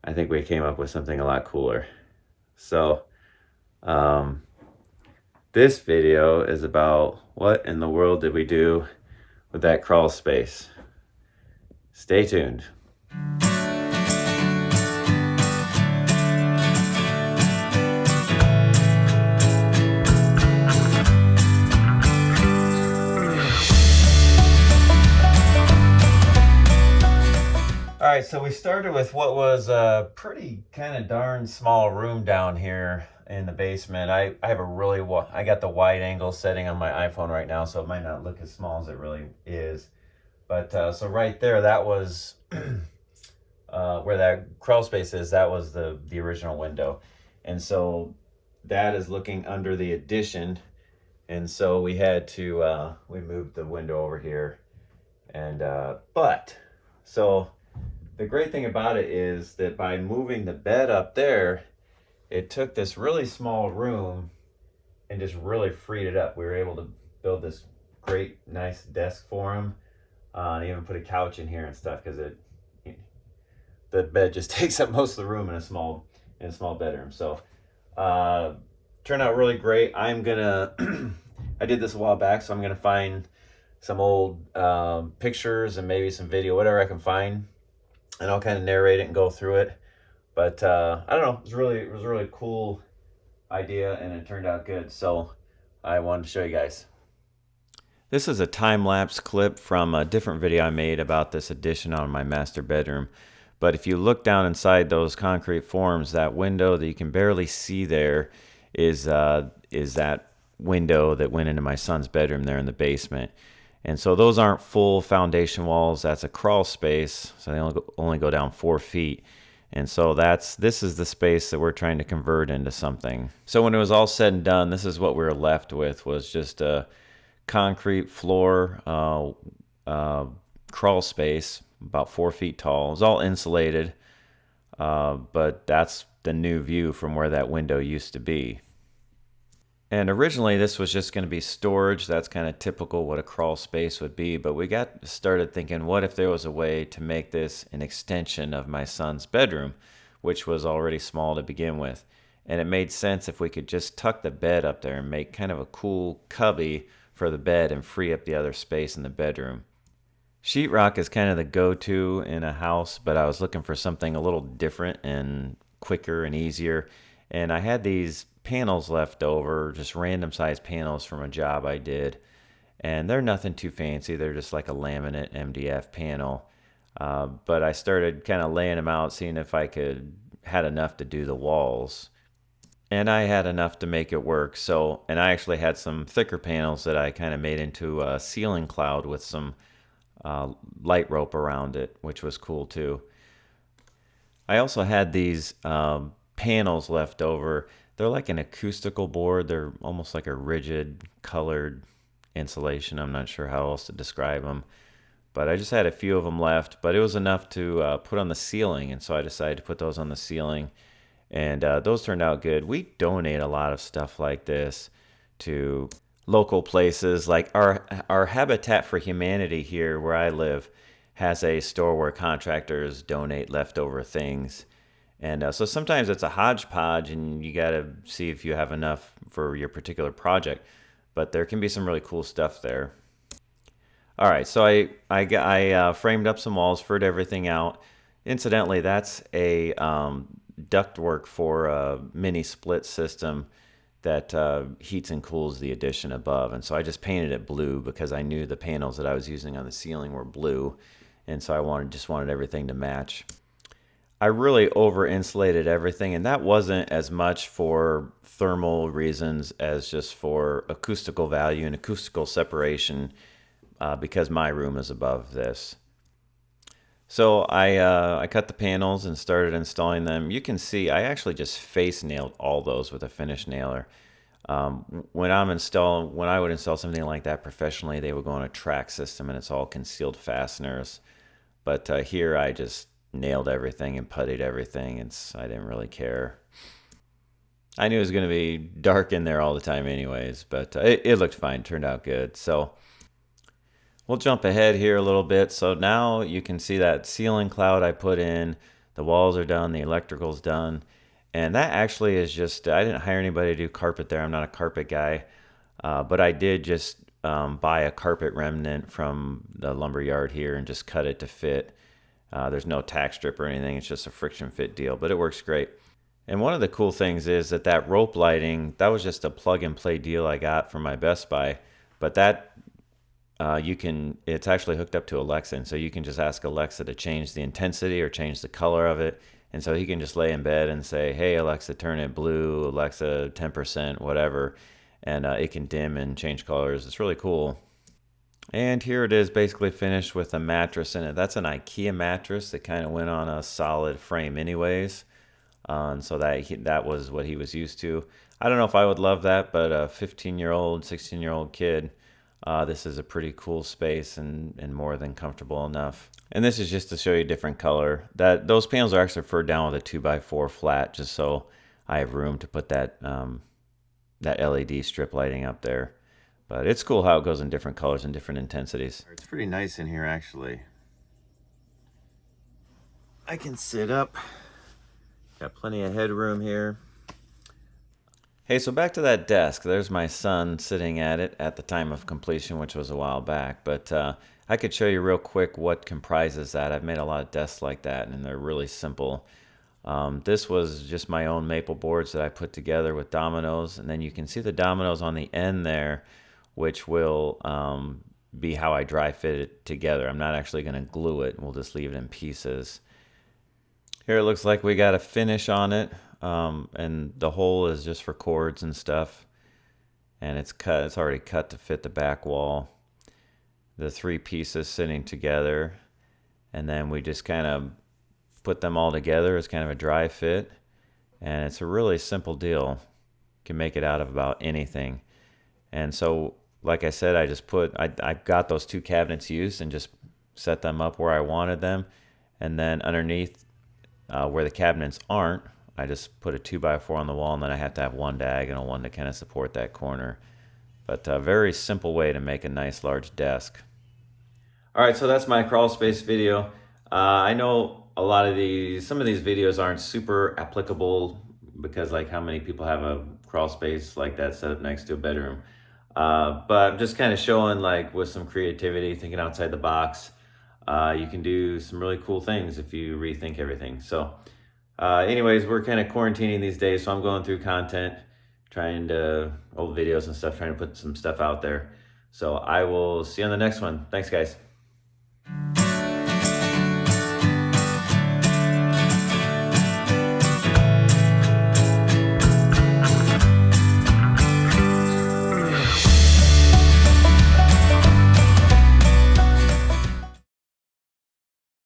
I think we came up with something a lot cooler. So, um, this video is about what in the world did we do with that crawl space. Stay tuned. All right, so we started with what was a pretty kind of darn small room down here in the basement. I have a really, I got the wide angle setting on my iPhone right now, so it might not look as small as it really is. But so right there, that was where that crawl space is. That was the original window, and so that is looking under the addition. And so we had to we moved the window over here, and but so the great thing about it is that by moving the bed up there, it took this really small room and just really freed it up. We were able to build this great, nice desk for him, and even put a couch in here and stuff because the bed just takes up most of the room in a small bedroom. So, turned out really great. I'm gonna I did this a while back, so I'm gonna find some old pictures and maybe some video, whatever I can find, and I'll kind of narrate it and go through it. But I don't know, it was a really cool idea, and it turned out good. So I wanted to show you guys. This is a time-lapse clip from a different video I made about this addition on my master bedroom. But if you look down inside those concrete forms, that window that you can barely see there is that window that went into my son's bedroom there in the basement. And so those aren't full foundation walls. That's a crawl space, so they only go down 4 feet. And so this is the space that we're trying to convert into something. So when it was all said and done, this is what we were left with, was just a concrete floor crawl space, about 4 feet tall. It was all insulated, but that's the new view from where that window used to be. And originally this was just going to be storage. That's kind of typical what a crawl space would be. But we got started thinking, what if there was a way to make this an extension of my son's bedroom, which was already small to begin with. And it made sense if we could just tuck the bed up there and make kind of a cool cubby for the bed and free up the other space in the bedroom. Sheetrock is kind of the go-to in a house, but I was looking for something a little different and quicker and easier. And I had these panels left over, just random size panels from a job I did, and they're nothing too fancy. They're just like a laminate MDF panel, but I started kind of laying them out, seeing if I had enough to do the walls, and I had enough to make it work. So, and I actually had some thicker panels that I kind of made into a ceiling cloud with some light rope around it, which was cool too. I also had these panels left over. They're like an acoustical board. They're almost like a rigid colored insulation. I'm not sure how else to describe them, but I just had a few of them left, but it was enough to put on the ceiling, and so I decided to put those on the ceiling, and those turned out good. We donate a lot of stuff like this to local places. Like our Habitat for Humanity here where I live has a store where contractors donate leftover things. And so sometimes it's a hodgepodge, and you got to see if you have enough for your particular project. But there can be some really cool stuff there. All right, so I framed up some walls, furred everything out. Incidentally, that's a ductwork for a mini split system that heats and cools the addition above. And so I just painted it blue because I knew the panels that I was using on the ceiling were blue. And so I just wanted everything to match. I really over insulated everything, and that wasn't as much for thermal reasons as just for acoustical value and acoustical separation, because my room is above this. So I cut the panels and started installing them. You can see I actually just face nailed all those with a finish nailer. When I would install something like that professionally, they would go on a track system and it's all concealed fasteners. But here I just nailed everything and puttied everything, and I didn't really care. I knew it was going to be dark in there all the time anyways, but it looked fine, turned out good. So we'll jump ahead here a little bit. So now you can see that ceiling cloud I put in, The walls are done, the electrical's done. And that actually is just, I didn't hire anybody to do carpet there. I'm not a carpet guy. But I did just buy a carpet remnant from the lumber yard here and just cut it to fit. There's no tack strip or anything. It's just a friction fit deal, but it works great. And one of the cool things is that rope lighting, that was just a plug and play deal I got from my Best Buy. But that it's actually hooked up to Alexa, and so you can just ask Alexa to change the intensity or change the color of it. And so he can just lay in bed and say, hey, Alexa, turn it blue, Alexa, 10%, whatever. And it can dim and change colors. It's really cool. And here it is basically finished with a mattress in it. That's an IKEA mattress that kind of went on a solid frame anyways. And so that was what he was used to. I don't know if I would love that, but a 15-year-old, 16-year-old kid, this is a pretty cool space and more than comfortable enough. And this is just to show you a different color. Those panels are actually furred down with a 2x4 flat, just so I have room to put that LED strip lighting up there. But it's cool how it goes in different colors and different intensities. It's pretty nice in here, actually. I can sit up. Got plenty of headroom here. Hey, so back to that desk. There's my son sitting at it at the time of completion, which was a while back. But I could show you real quick what comprises that. I've made a lot of desks like that, and they're really simple. This was just my own maple boards that I put together with dominoes, and then you can see the dominoes on the end there, which will be how I dry fit it together. I'm not actually going to glue it. We'll just leave it in pieces. Here it looks like we got a finish on it, and the hole is just for cords and stuff. And it's already cut to fit the back wall. The 3 pieces sitting together, and then we just kind of put them all together as kind of a dry fit. And it's a really simple deal. You can make it out of about anything. And so, like I said, I got those 2 cabinets used and just set them up where I wanted them. And then underneath where the cabinets aren't, I just put a 2x4 on the wall, and then I have to have one diagonal one to kind of support that corner. But a very simple way to make a nice large desk. All right, so that's my crawl space video. I know some of these videos aren't super applicable because like how many people have a crawl space like that set up next to a bedroom. But I'm just kind of showing like with some creativity, thinking outside the box. You can do some really cool things if you rethink everything. So anyways, we're kind of quarantining these days, so I'm going through content, old videos and stuff, trying to put some stuff out there. So I will see you on the next one. Thanks, guys.